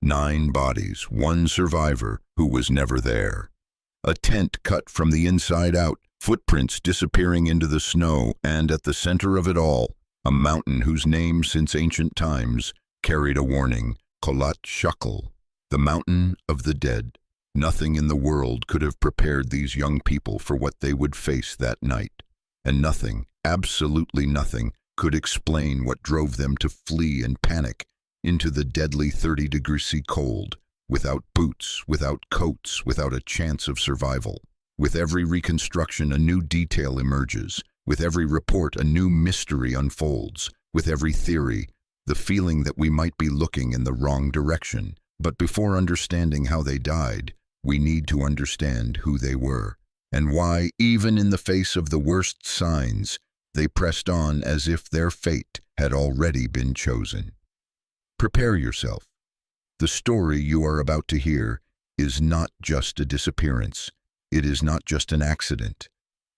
9 bodies, one survivor who was never there. A tent cut from the inside out, footprints disappearing into the snow, and at the center of it all, a mountain whose name since ancient times carried a warning, Kholat Shakal, the mountain of the dead. Nothing in the world could have prepared these young people for what they would face that night. And nothing, absolutely nothing, could explain what drove them to flee in panic into the deadly 30-degree cold, without boots, without coats, without a chance of survival. With every reconstruction, a new detail emerges. With every report, a new mystery unfolds. With every theory, the feeling that we might be looking in the wrong direction. But before understanding how they died, we need to understand who they were, and why, even in the face of the worst signs, they pressed on as if their fate had already been chosen. Prepare yourself. The story you are about to hear is not just a disappearance. It is not just an accident.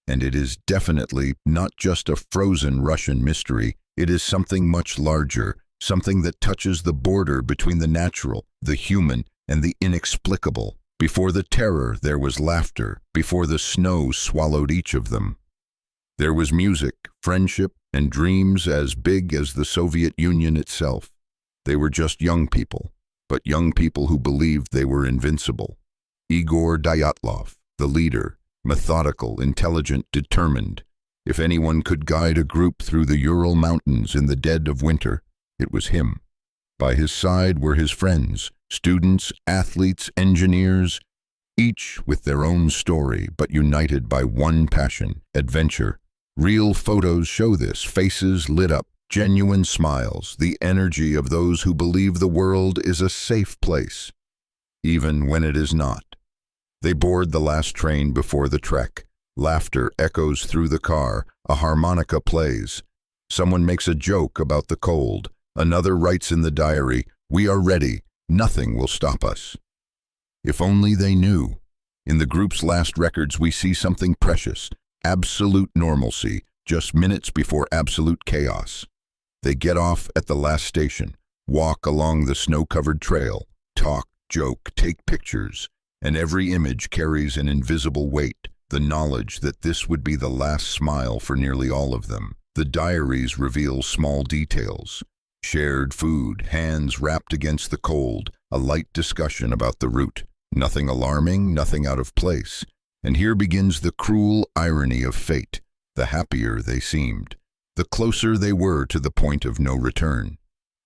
And it is definitely not just a frozen Russian mystery. It is something much larger, something that touches the border between the natural, the human, and the inexplicable. Before the terror, there was laughter. Before the snow swallowed each of them, there was music, friendship, and dreams as big as the Soviet Union itself. They were just young people, but young people who believed they were invincible. Igor Dyatlov, the leader, methodical, intelligent, determined. If anyone could guide a group through the Ural Mountains in the dead of winter, it was him. By his side were his friends, students, athletes, engineers, each with their own story, but united by one passion, adventure. Real photos show this, faces lit up, genuine smiles, the energy of those who believe the world is a safe place, even when it is not. They board the last train before the trek. Laughter echoes through the car, a harmonica plays. Someone makes a joke about the cold. Another writes in the diary, "We are ready, nothing will stop us." If only they knew. In the group's last records we see something precious, absolute normalcy, just minutes before absolute chaos. They get off at the last station, walk along the snow-covered trail, talk, joke, take pictures, and every image carries an invisible weight, the knowledge that this would be the last smile for nearly all of them. The diaries reveal small details. Shared food, hands wrapped against the cold, a light discussion about the route. Nothing alarming, nothing out of place. And here begins the cruel irony of fate. The happier they seemed, the closer they were to the point of no return.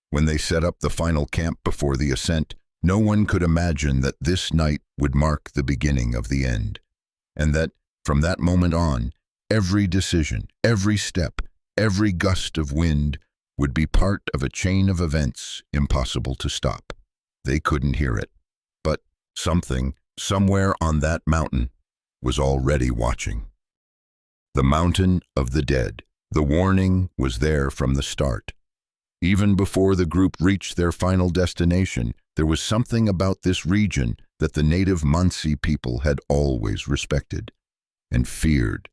When they set up the final camp before the ascent, no one could imagine that this night would mark the beginning of the end. And that, from that moment on, every decision, every step, every gust of wind would be part of a chain of events impossible to stop. They couldn't hear it, but something, somewhere on that mountain, was already watching. The mountain of the dead. The warning was there from the start. Even before the group reached their final destination, there was something about this region that the native Mansi people had always respected and feared.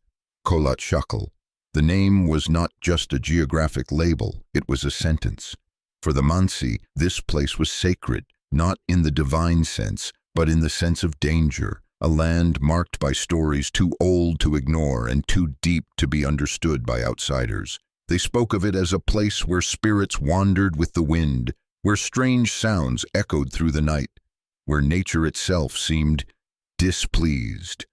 Kholat Shakal. The name was not just a geographic label, it was a sentence. For the Mansi, this place was sacred, not in the divine sense, but in the sense of danger, a land marked by stories too old to ignore and too deep to be understood by outsiders. They spoke of it as a place where spirits wandered with the wind, where strange sounds echoed through the night, where nature itself seemed displeased.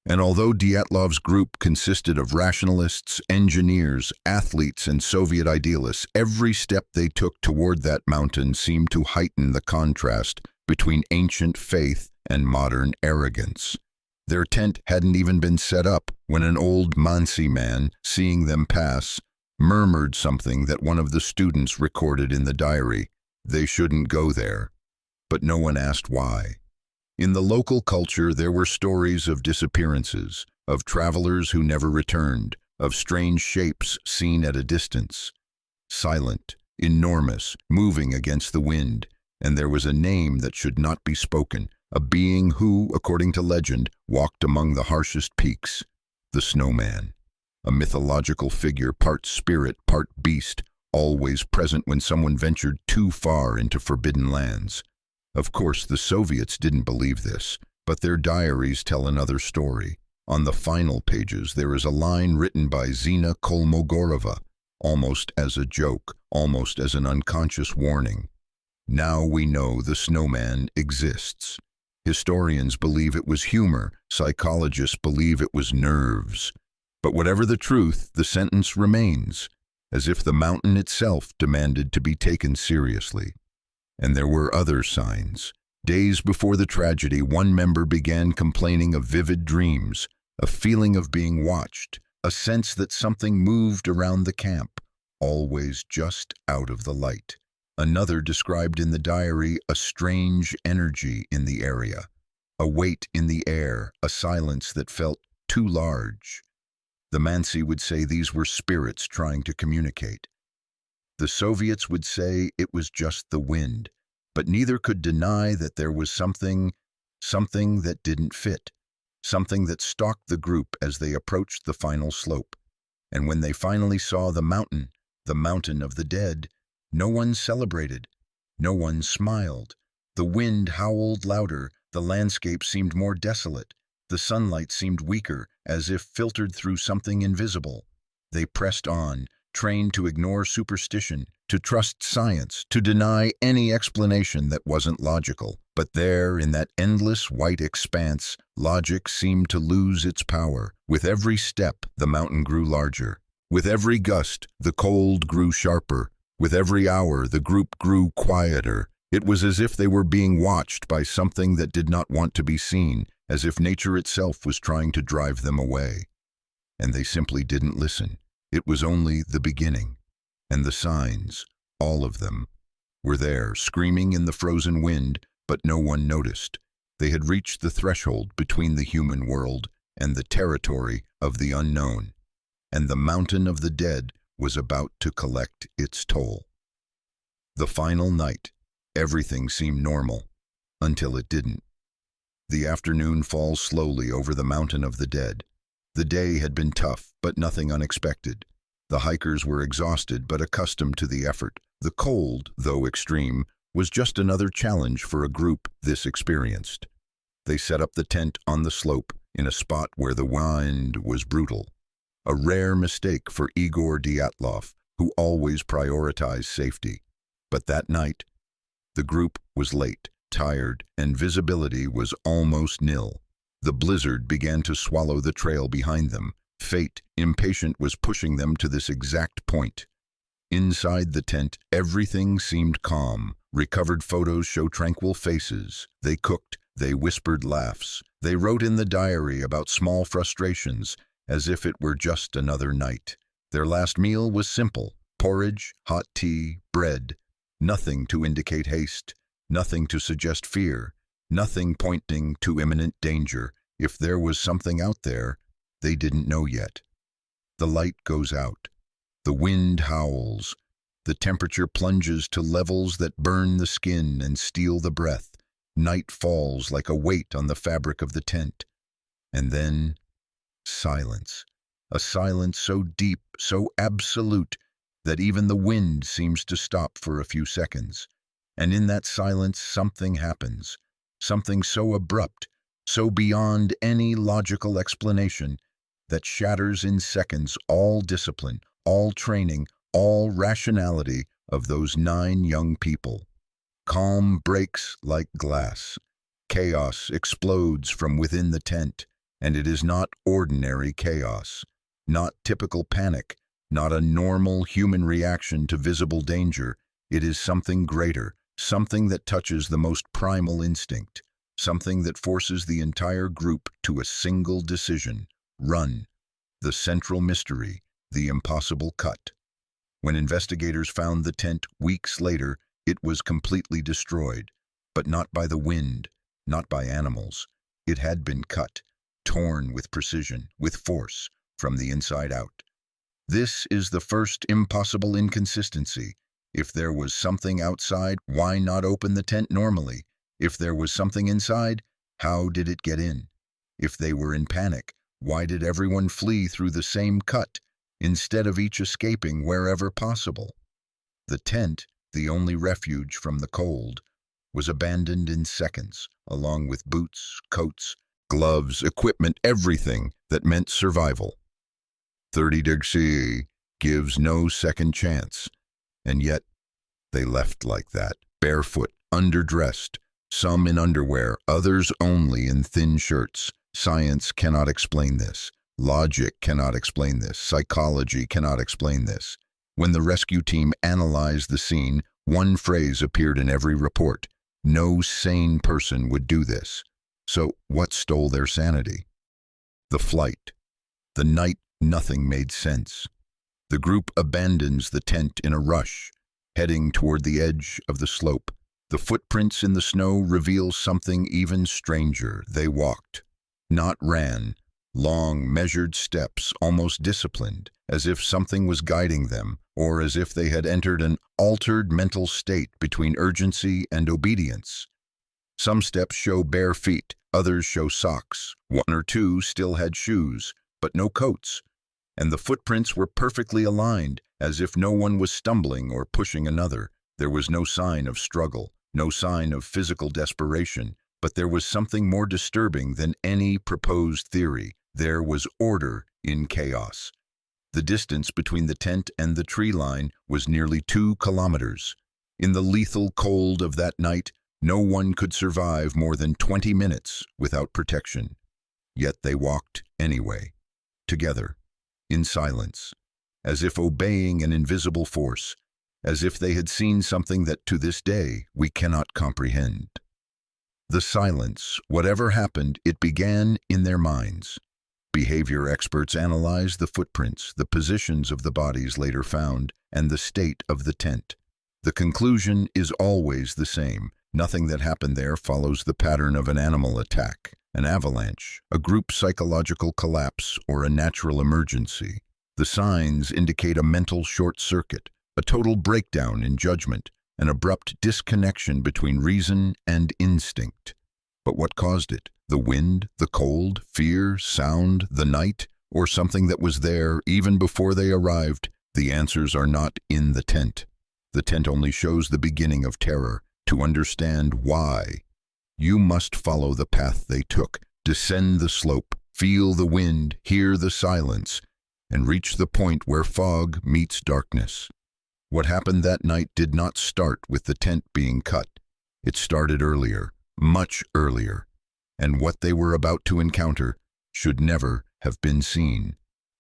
And although Dyatlov's group consisted of rationalists, engineers, athletes, and Soviet idealists, every step they took toward that mountain seemed to heighten the contrast between ancient faith and modern arrogance. Their tent hadn't even been set up when an old Mansi man, seeing them pass, murmured something that one of the students recorded in the diary. They shouldn't go there. But no one asked why. In the local culture, there were stories of disappearances, of travelers who never returned, of strange shapes seen at a distance. Silent, enormous, moving against the wind, and there was a name that should not be spoken, a being who, according to legend, walked among the harshest peaks, the snowman. A mythological figure, part spirit, part beast, always present when someone ventured too far into forbidden lands. Of course, the Soviets didn't believe this, but their diaries tell another story. On the final pages, there is a line written by Zina Kolmogorova, almost as a joke, almost as an unconscious warning. Now we know the snowman exists. Historians believe it was humor, psychologists believe it was nerves. But whatever the truth, the sentence remains, as if the mountain itself demanded to be taken seriously. And there were other signs. Days before the tragedy, one member began complaining of vivid dreams, a feeling of being watched, a sense that something moved around the camp, always just out of the light. Another described in the diary a strange energy in the area, a weight in the air, a silence that felt too large. The Mansi would say these were spirits trying to communicate. The Soviets would say it was just the wind, but neither could deny that there was something that didn't fit, something that stalked the group as they approached the final slope. And when they finally saw the mountain of the dead, no one celebrated, no one smiled. The wind howled louder, the landscape seemed more desolate, the sunlight seemed weaker, as if filtered through something invisible. They pressed on, trained to ignore superstition, to trust science, to deny any explanation that wasn't logical. But there, in that endless white expanse, logic seemed to lose its power. With every step, the mountain grew larger. With every gust, the cold grew sharper. With every hour, the group grew quieter. It was as if they were being watched by something that did not want to be seen, as if nature itself was trying to drive them away. And they simply didn't listen. It was only the beginning. And the signs, all of them, were there, screaming in the frozen wind, but no one noticed. They had reached the threshold between the human world and the territory of the unknown, and the mountain of the dead was about to collect its toll. The final night, everything seemed normal, until it didn't. The afternoon falls slowly over the mountain of the dead. The day had been tough, but nothing unexpected. The hikers were exhausted but accustomed to the effort. The cold, though extreme, was just another challenge for a group this experienced. They set up the tent on the slope, in a spot where the wind was brutal. A rare mistake for Igor Dyatlov, who always prioritized safety. But that night, the group was late, tired, and visibility was almost nil. The blizzard began to swallow the trail behind them. Fate, impatient, was pushing them to this exact point. Inside the tent, everything seemed calm. Recovered photos show tranquil faces. They cooked, they whispered laughs. They wrote in the diary about small frustrations, as if it were just another night. Their last meal was simple: porridge, hot tea, bread. Nothing to indicate haste, nothing to suggest fear, nothing pointing to imminent danger. If there was something out there, they didn't know yet. The light goes out. The wind howls. The temperature plunges to levels that burn the skin and steal the breath. Night falls like a weight on the fabric of the tent. And then, silence. A silence so deep, so absolute, that even the wind seems to stop for a few seconds. And in that silence, something happens. Something so abrupt, so beyond any logical explanation, that shatters in seconds all discipline, all training, all rationality of those 9 young people. Calm breaks like glass. Chaos explodes from within the tent, and it is not ordinary chaos, not typical panic, not a normal human reaction to visible danger. It is something greater, something that touches the most primal instinct, something that forces the entire group to a single decision: run. The central mystery, the impossible cut. When investigators found the tent weeks later, it was completely destroyed, but not by the wind, not by animals. It had been cut, torn with precision, with force, from the inside out. This is the first impossible inconsistency. If there was something outside, why not open the tent normally? If there was something inside, how did it get in? If they were in panic, why did everyone flee through the same cut, instead of each escaping wherever possible? The tent, the only refuge from the cold, was abandoned in seconds, along with boots, coats, gloves, equipment, everything that meant survival. 30°C gives no second chance, and yet they left like that, barefoot, underdressed, some in underwear, others only in thin shirts. Science cannot explain this. Logic cannot explain this. Psychology cannot explain this. When the rescue team analyzed the scene, one phrase appeared in every report: no sane person would do this. So what stole their sanity? The flight. The night nothing made sense. The group abandons the tent in a rush, heading toward the edge of the slope. The footprints in the snow reveal something even stranger. They walked, not ran, long, measured steps, almost disciplined, as if something was guiding them, or as if they had entered an altered mental state between urgency and obedience. Some steps show bare feet, others show socks. One or two still had shoes, but no coats, and the footprints were perfectly aligned, as if no one was stumbling or pushing another. There was no sign of struggle, no sign of physical desperation, but there was something more disturbing than any proposed theory. There was order in chaos. The distance between the tent and the tree line was nearly 2 kilometers. In the lethal cold of that night, no one could survive more than 20 minutes without protection. Yet they walked anyway, together, in silence, as if obeying an invisible force, as if they had seen something that to this day we cannot comprehend. The silence, whatever happened, it began in their minds. Behavior experts analyzed the footprints, the positions of the bodies later found, and the state of the tent. The conclusion is always the same. Nothing that happened there follows the pattern of an animal attack, an avalanche, a group psychological collapse, or a natural emergency. The signs indicate a mental short circuit, a total breakdown in judgment, an abrupt disconnection between reason and instinct. But what caused it? The wind, the cold, fear, sound, the night, or something that was there even before they arrived? The answers are not in the tent. The tent only shows the beginning of terror. To understand why, you must follow the path they took, descend the slope, feel the wind, hear the silence, and reach the point where fog meets darkness. What happened that night did not start with the tent being cut. It started earlier, much earlier, and what they were about to encounter should never have been seen.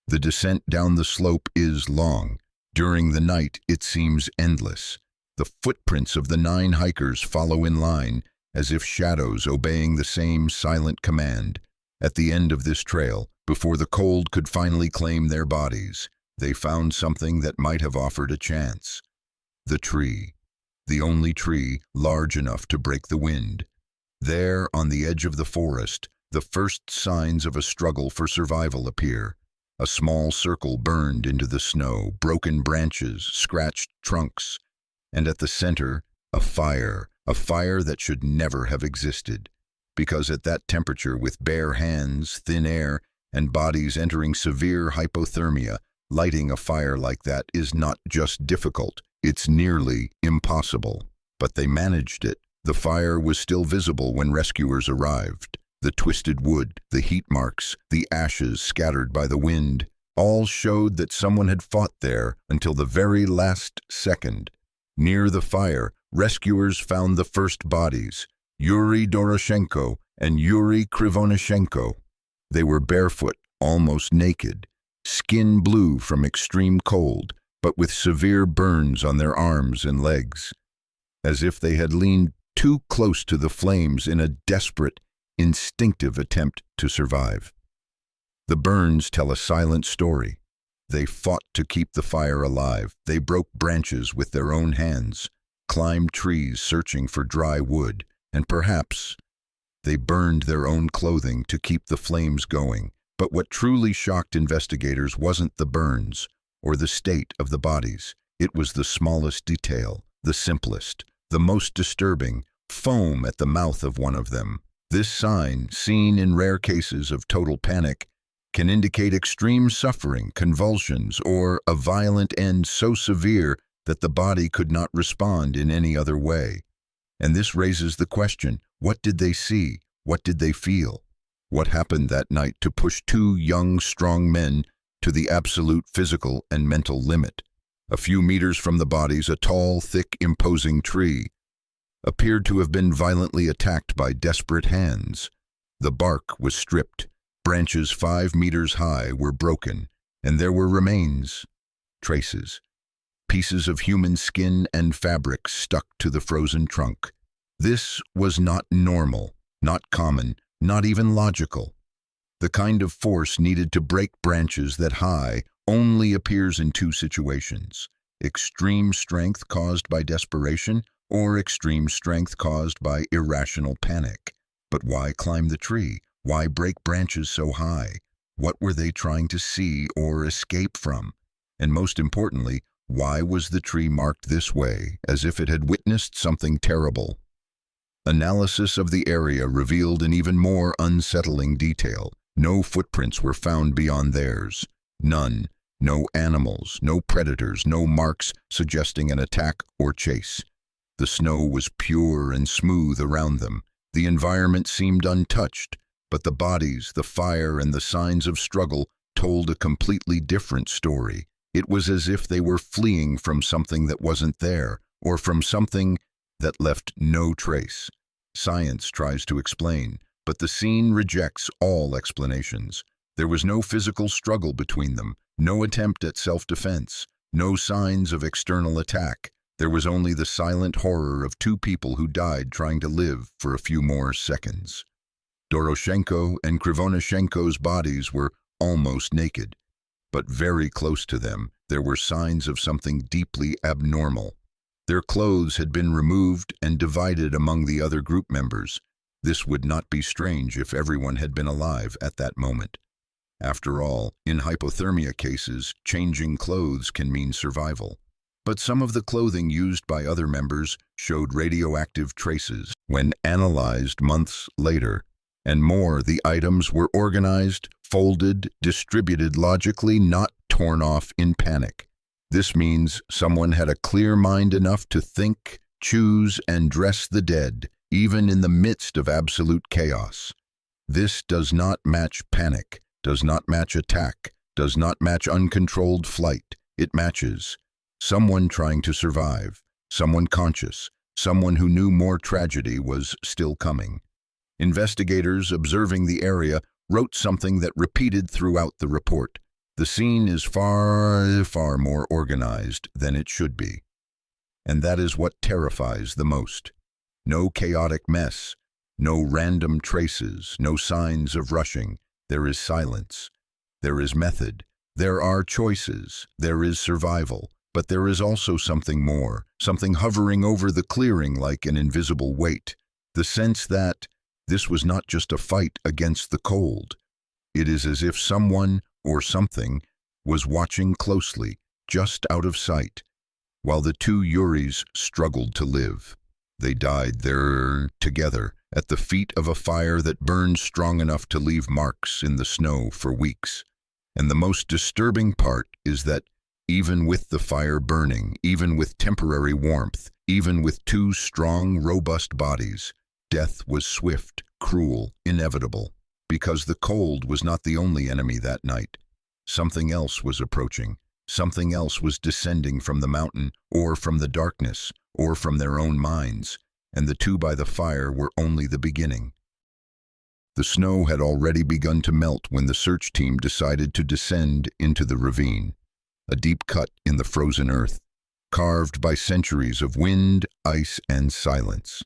The descent down the slope is long. During the night, it seems endless. The footprints of the 9 hikers follow in line, as if shadows obeying the same silent command. At the end of this trail, before the cold could finally claim their bodies, they found something that might have offered a chance. The tree. The only tree large enough to break the wind. There, on the edge of the forest, the first signs of a struggle for survival appear. A small circle burned into the snow, broken branches, scratched trunks, and at the center, a fire that should never have existed. Because at that temperature, with bare hands, thin air, and bodies entering severe hypothermia, lighting a fire like that is not just difficult, it's nearly impossible. But they managed it. The fire was still visible when rescuers arrived. The twisted wood, the heat marks, the ashes scattered by the wind, all showed that someone had fought there until the very last second. Near the fire, rescuers found the first bodies, Yuri Doroshenko and Yuri Krivonishenko. They were barefoot, almost naked, skin blue from extreme cold, but with severe burns on their arms and legs, as if they had leaned too close to the flames in a desperate, instinctive attempt to survive. The burns tell a silent story. They fought to keep the fire alive. They broke branches with their own hands, climbed trees searching for dry wood, and perhaps they burned their own clothing to keep the flames going. But what truly shocked investigators wasn't the burns or the state of the bodies. It was the smallest detail, the simplest, the most disturbing: foam at the mouth of one of them. This sign, seen in rare cases of total panic, can indicate extreme suffering, convulsions, or a violent end so severe that the body could not respond in any other way. And this raises the question, what did they see? What did they feel? What happened that night to push two young, strong men to the absolute physical and mental limit? A few meters from the bodies, a tall, thick, imposing tree appeared to have been violently attacked by desperate hands. The bark was stripped, branches 5 meters high were broken, and there were remains, traces, pieces of human skin and fabric stuck to the frozen trunk. This was not normal, not common, not even logical. The kind of force needed to break branches that high only appears in two situations: extreme strength caused by desperation or extreme strength caused by irrational panic. But why climb the tree? Why break branches so high? What were they trying to see or escape from? And most importantly, why was the tree marked this way, as if it had witnessed something terrible? Analysis of the area revealed an even more unsettling detail. No footprints were found beyond theirs. None. No animals, no predators, no marks suggesting an attack or chase. The snow was pure and smooth around them. The environment seemed untouched, but the bodies, the fire, and the signs of struggle told a completely different story. It was as if they were fleeing from something that wasn't there, or from something that left no trace. Science tries to explain, but the scene rejects all explanations. There was no physical struggle between them, no attempt at self-defense, no signs of external attack. There was only the silent horror of two people who died trying to live for a few more seconds. Doroshenko and Krivonashenko's bodies were almost naked, but very close to them there were signs of something deeply abnormal. Their clothes had been removed and divided among the other group members. This would not be strange if everyone had been alive at that moment. After all, in hypothermia cases, changing clothes can mean survival. But some of the clothing used by other members showed radioactive traces. When analyzed months later, and more, the items were organized, folded, distributed logically, not torn off in panic. This means someone had a clear mind enough to think, choose, and dress the dead, even in the midst of absolute chaos. This does not match panic, does not match attack, does not match uncontrolled flight. It matches someone trying to survive, someone conscious, someone who knew more tragedy was still coming. Investigators observing the area wrote something that repeated throughout the report. The scene is far more organized than it should be. And that is what terrifies the most. No chaotic mess, no random traces, no signs of rushing. There is silence. There is method. There are choices. There is survival. But there is also something more, something hovering over the clearing like an invisible weight. The sense that this was not just a fight against the cold. It is as if someone or something was watching closely, just out of sight, while the two Yuris struggled to live. They died there together, at the feet of a fire that burned strong enough to leave marks in the snow for weeks. And the most disturbing part is that even with the fire burning, even with temporary warmth, even with two strong, robust bodies, death was swift, cruel, inevitable. Because the cold was not the only enemy that night. Something else was approaching. Something else was descending from the mountain, or from the darkness, or from their own minds. And the two by the fire were only the beginning. The snow had already begun to melt when the search team decided to descend into the ravine. A deep cut in the frozen earth, carved by centuries of wind, ice, and silence.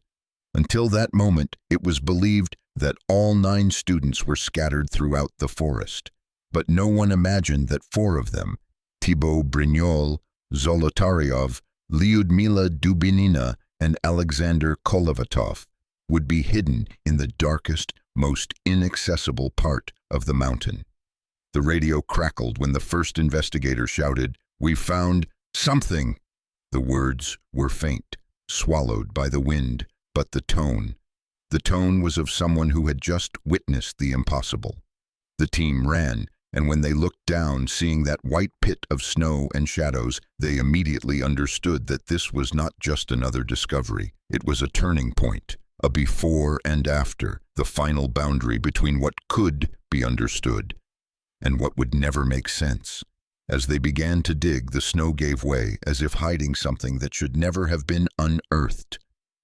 Until that moment, it was believed that all 9 students were scattered throughout the forest. But no one imagined that 4 of them, Thibaut Brignol, Zolotaryov, Lyudmila Dubinina, and Alexander Kolovatov, would be hidden in the darkest, most inaccessible part of the mountain. The radio crackled when the first investigator shouted, "We found something!" The words were faint, swallowed by the wind, but the tone was of someone who had just witnessed the impossible. The team ran, And when they looked down, seeing that white pit of snow and shadows, they immediately understood that this was not just another discovery. It was a turning point, a before and after, the final boundary between what could be understood and what would never make sense. As they began to dig, the snow gave way, as if hiding something that should never have been unearthed.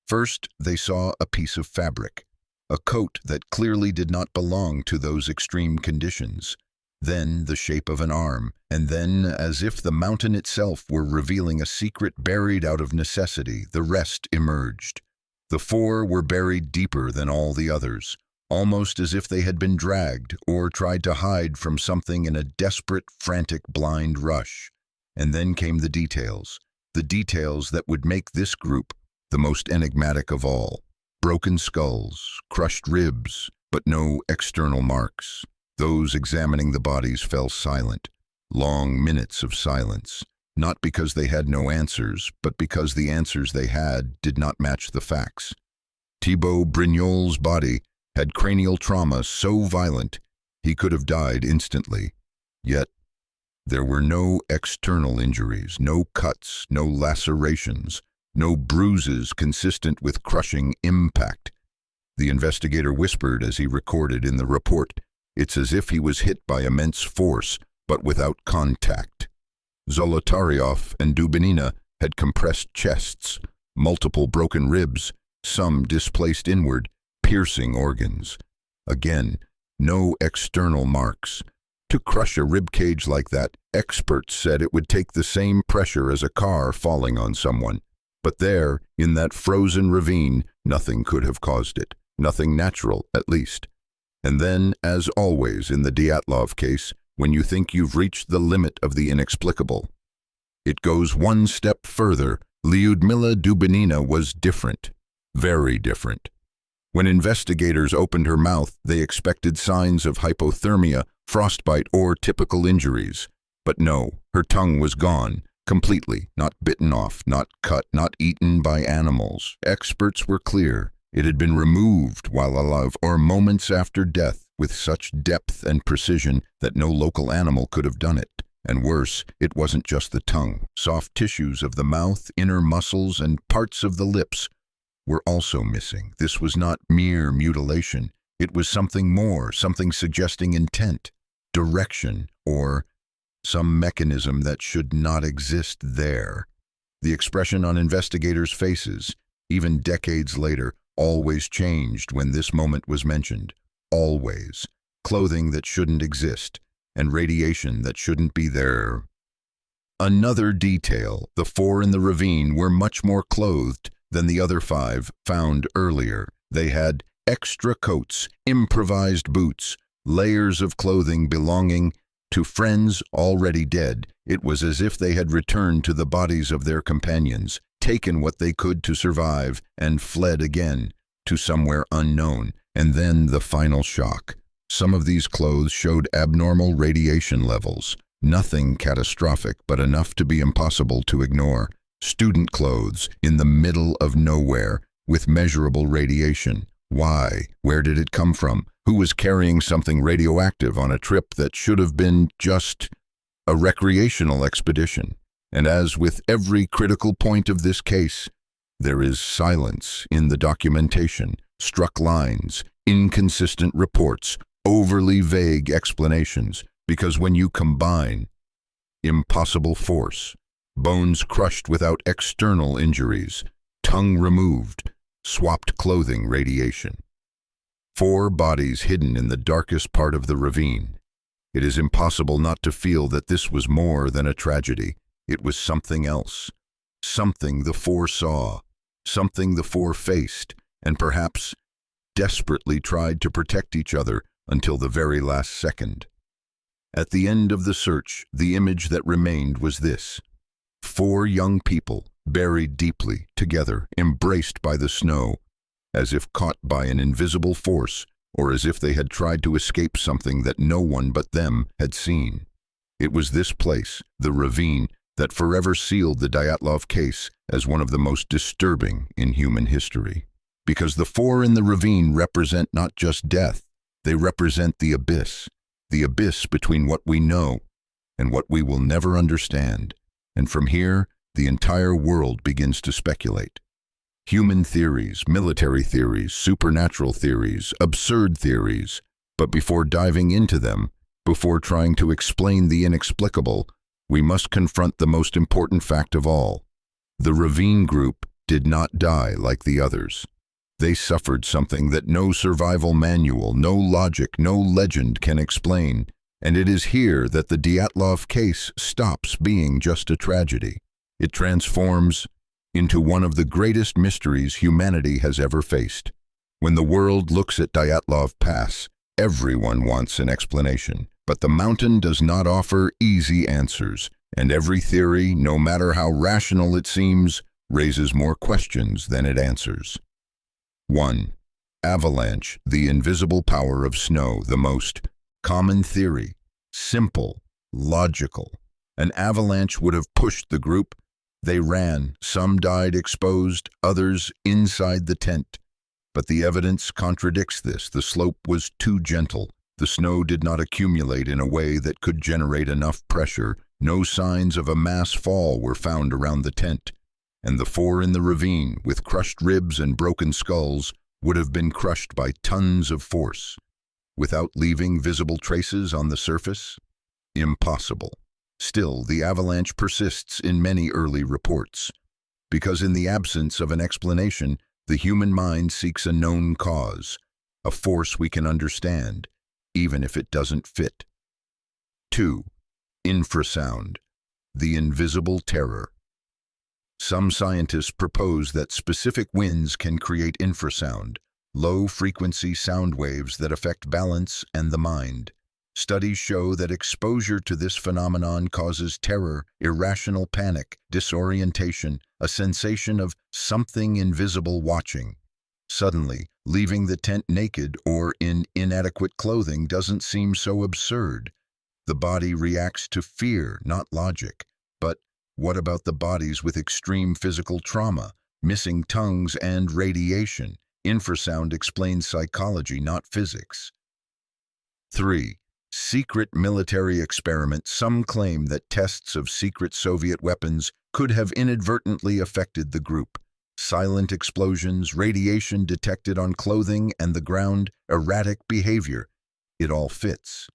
First, they saw a piece of fabric, a coat that clearly did not belong to those extreme conditions. Then the shape of an arm, and then, as if the mountain itself were revealing a secret buried out of necessity, the rest emerged. The four were buried deeper than all the others, almost as if they had been dragged or tried to hide from something in a desperate, frantic, blind rush. And then came the details that would make this group the most enigmatic of all. Broken skulls, crushed ribs, but no external marks. Those examining the bodies fell silent, long minutes of silence, not because they had no answers, but because the answers they had did not match the facts. Thibaut Brignol's body had cranial trauma so violent he could have died instantly. Yet there were no external injuries, no cuts, no lacerations, no bruises consistent with crushing impact. The investigator whispered as he recorded in the report, "It's as if he was hit by immense force, but without contact." Zolotaryov and Dubinina had compressed chests, multiple broken ribs, some displaced inward, piercing organs. Again, no external marks. To crush a rib cage like that, experts said it would take the same pressure as a car falling on someone. But there, in that frozen ravine, nothing could have caused it. Nothing natural, at least. And then, as always in the Dyatlov case, when you think you've reached the limit of the inexplicable, it goes one step further. Lyudmila Dubinina was different. Very different. When investigators opened her mouth, they expected signs of hypothermia, frostbite, or typical injuries. But no, her tongue was gone, completely, not bitten off, not cut, not eaten by animals. Experts were clear. It had been removed while alive or moments after death with such depth and precision that no local animal could have done it. And worse, it wasn't just the tongue. Soft tissues of the mouth, inner muscles, and parts of the lips were also missing. This was not mere mutilation. It was something more, something suggesting intent, direction, or some mechanism that should not exist there. The expression on investigators' faces, even decades later, always changed when this moment was mentioned. Always. Clothing that shouldn't exist, and radiation that shouldn't be there. Another detail, the four in the ravine were much more clothed than the other five found earlier. They had extra coats, improvised boots, layers of clothing belonging to friends already dead. It was as if they had returned to the bodies of their companions, taken what they could to survive, and fled again to somewhere unknown. And then the final shock. Some of these clothes showed abnormal radiation levels. Nothing catastrophic, but enough to be impossible to ignore. Student clothes in the middle of nowhere with measurable radiation. Why? Where did it come from? Who was carrying something radioactive on a trip that should have been just a recreational expedition? And as with every critical point of this case, there is silence in the documentation, struck lines, inconsistent reports, overly vague explanations, because when you combine impossible force, bones crushed without external injuries, tongue removed, swapped clothing radiation, 4 bodies hidden in the darkest part of the ravine, it is impossible not to feel that this was more than a tragedy. It was something else, something the 4 saw, something the 4 faced, and perhaps desperately tried to protect each other until the very last second. At the end of the search, the image that remained was this: 4 young people, buried deeply, together, embraced by the snow, as if caught by an invisible force, or as if they had tried to escape something that no one but them had seen. It was this place, the ravine, that forever sealed the Dyatlov case as one of the most disturbing in human history. Because the 4 in the ravine represent not just death, they represent the abyss, the abyss between what we know and what we will never understand. And from here, the entire world begins to speculate. Human theories, military theories, supernatural theories, absurd theories. But before diving into them, before trying to explain the inexplicable, we must confront the most important fact of all. The Ravine group did not die like the others. They suffered something that no survival manual, no logic, no legend can explain. And it is here that the Dyatlov case stops being just a tragedy. It transforms into one of the greatest mysteries humanity has ever faced. When the world looks at Dyatlov Pass, everyone wants an explanation. But the mountain does not offer easy answers, and every theory, no matter how rational it seems, raises more questions than it answers. 1. Avalanche, the invisible power of snow, the most common theory, simple, logical. An avalanche would have pushed the group. They ran, some died exposed, others inside the tent. But the evidence contradicts this. The slope was too gentle. The snow did not accumulate in a way that could generate enough pressure. No signs of a mass fall were found around the tent. And the 4 in the ravine, with crushed ribs and broken skulls, would have been crushed by tons of force. Without leaving visible traces on the surface? Impossible. Still, the avalanche persists in many early reports. Because in the absence of an explanation, the human mind seeks a known cause, a force we can understand, even if it doesn't fit. 2. Infrasound, the invisible terror. Some scientists propose that specific winds can create infrasound, low-frequency sound waves that affect balance and the mind. Studies show that exposure to this phenomenon causes terror, irrational panic, disorientation, a sensation of something invisible watching. Suddenly, leaving the tent naked or in inadequate clothing doesn't seem so absurd. The body reacts to fear, not logic. But what about the bodies with extreme physical trauma, missing tongues and radiation? Infrasound explains psychology, not physics. 3. Secret military experiment. Some claim that tests of secret Soviet weapons could have inadvertently affected the group. Silent explosions, radiation detected on clothing and the ground, erratic behavior. It all fits.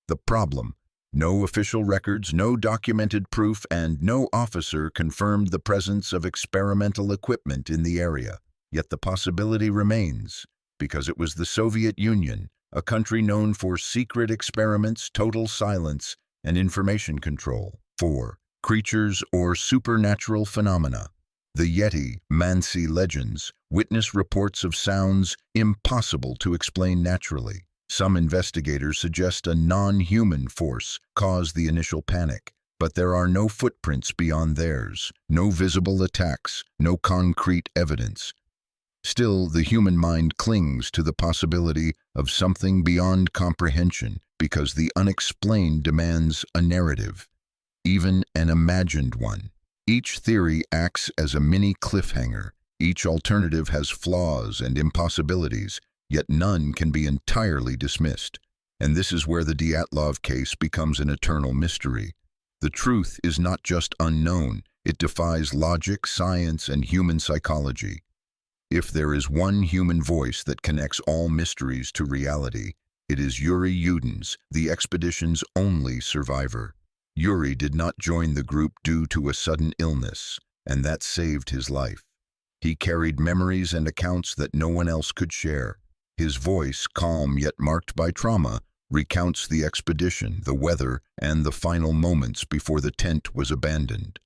The problem: no official records, no documented proof, and no officer confirmed the presence of experimental equipment in the area. Yet the possibility remains, because it was the Soviet Union, a country known for secret experiments, total silence, and information control. 4. Creatures or supernatural phenomena. The Yeti, Mansi legends, witness reports of sounds impossible to explain naturally. Some investigators suggest a non-human force caused the initial panic, but there are no footprints beyond theirs, no visible attacks, no concrete evidence. Still, the human mind clings to the possibility of something beyond comprehension because the unexplained demands a narrative, even an imagined one. Each theory acts as a mini cliffhanger. Each alternative has flaws and impossibilities, yet none can be entirely dismissed. And this is where the Dyatlov case becomes an eternal mystery. The truth is not just unknown, it defies logic, science, and human psychology. If there is one human voice that connects all mysteries to reality, it is Yuri Yudin's, the expedition's only survivor. Yuri did not join the group due to a sudden illness, and that saved his life. He carried memories and accounts that no one else could share. His voice, calm yet marked by trauma, recounts the expedition, the weather, and the final moments before the tent was abandoned.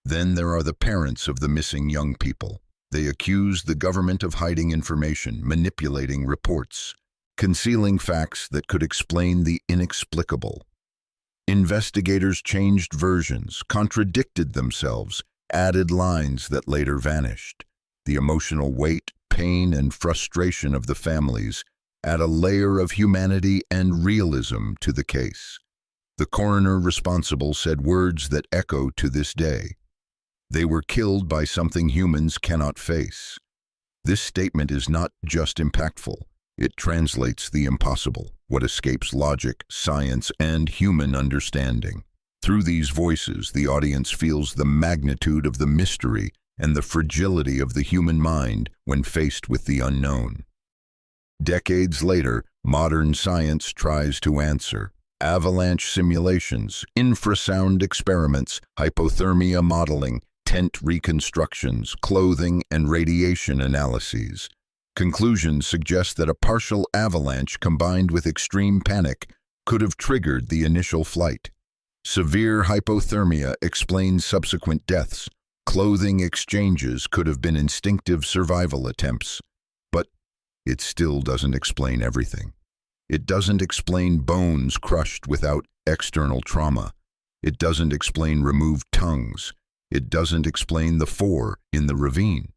Then there are the parents of the missing young people. They accuse the government of hiding information, manipulating reports, concealing facts that could explain the inexplicable. Investigators changed versions, contradicted themselves, added lines that later vanished. The emotional weight, pain, and frustration of the families add a layer of humanity and realism to the case. The coroner responsible said words that echo to this day. They were killed by something humans cannot face. This statement is not just impactful, It translates the impossible, what escapes logic, science, and human understanding. Through these voices, the audience feels the magnitude of the mystery and the fragility of the human mind when faced with the unknown. Decades later, modern science tries to answer. Avalanche simulations, infrasound experiments, hypothermia modeling, tent reconstructions, clothing and radiation analyses. Conclusions suggest that a partial avalanche combined with extreme panic could have triggered the initial flight. Severe hypothermia explains subsequent deaths. Clothing exchanges could have been instinctive survival attempts. But it still doesn't explain everything. It doesn't explain bones crushed without external trauma. It doesn't explain removed tongues. It doesn't explain the four in the ravine.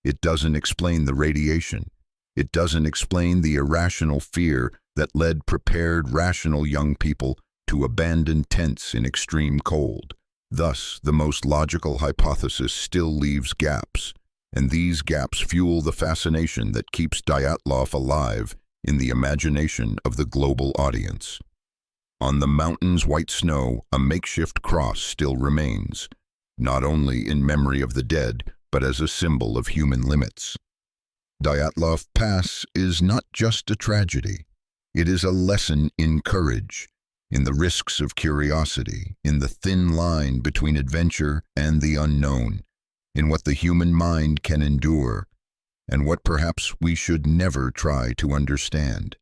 It doesn't explain the radiation. It doesn't explain the irrational fear that led prepared, rational young people to abandon tents in extreme cold. Thus, the most logical hypothesis still leaves gaps, and these gaps fuel the fascination that keeps Dyatlov alive in the imagination of the global audience. On the mountain's white snow, a makeshift cross still remains, not only in memory of the dead, but as a symbol of human limits. Dyatlov Pass is not just a tragedy. It is a lesson in courage, in the risks of curiosity, in the thin line between adventure and the unknown, in what the human mind can endure, and what perhaps we should never try to understand.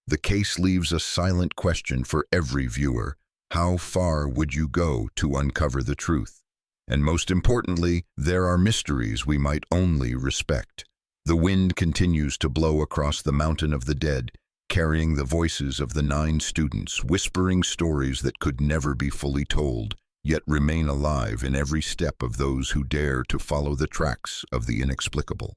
The case leaves a silent question for every viewer. How far would you go to uncover the truth? And most importantly, there are mysteries we might only respect. The wind continues to blow across the mountain of the dead, carrying the voices of the 9 students, whispering stories that could never be fully told, yet remain alive in every step of those who dare to follow the tracks of the inexplicable.